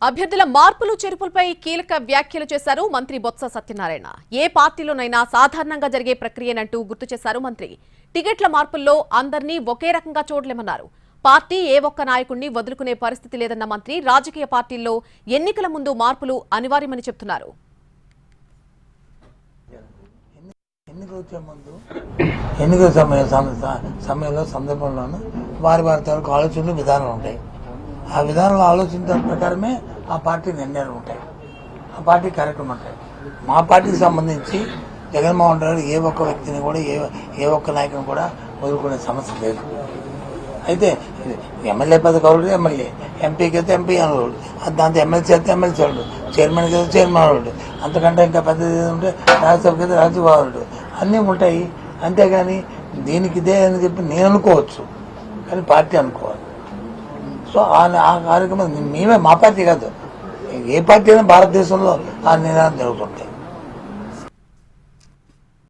అభ్యర్థుల మార్పులు చేర్పులపై కీలక వ్యాఖ్యలు చేశారు మంత్రి బొత్స సత్యనారాయణ. ఏ పార్టీలోనైనా సాధారణంగా జరిగే ప్రక్రియనంటూ గుర్తు చేశారు మంత్రి. టికెట్ల మార్పుల్లో అందరినీ ఒకే రకంగా చూడలేమన్నారు. పార్టీ ఏ ఒక్క నాయకుడిని వదులుకునే పరిస్థితి లేదన్న మంత్రి రాజకీయ పార్టీల్లో ఎన్నికల ముందు మార్పులు అనివార్యమని చెబుతున్నారు. ఎన్నికల సమయంలో సందర్భంలోనూ వారి తాలూకు ఆలోచనలు విధానాలు ఉంటాయి. ఆ విధానంలో ఆలోచించిన ప్రకారమే ఆ పార్టీ నిర్ణయాలు ఉంటాయి, ఆ పార్టీ కార్యక్రమం ఉంటాయి. మా పార్టీకి సంబంధించి జగన్మోహన్ రెడ్డి ఏ ఒక్క వ్యక్తిని కూడా ఏ ఒక్క నాయకుని కూడా వదులుకునే సమస్య లేదు. అయితే ఎమ్మెల్యే పదవి కావాలి ఎమ్మెల్యే, ఎంపీకి అయితే ఎంపీ అనవాడు, దాంతో ఎమ్మెల్సీ అయితే ఎమ్మెల్సీ వాడు, చైర్మన్కి అయితే చైర్మన్ వాడు, అంతకంటే ఇంకా పెద్దది ఉంటే రాజ్యసభకి అయితే రాజ్యసభ వాడు, అన్నీ ఉంటాయి. అంతేగాని దీనికి ఇదే అని చెప్పి నేను అనుకోవచ్చు, కానీ పార్టీ అనుకోవాలి. సో ఆ కార్యక్రమం మేమే, మా పార్టీ కాదు, ఏ పార్టీ అయినా భారతదేశంలో ఆ నిర్ణయాలు జరుగుతుంటాయి.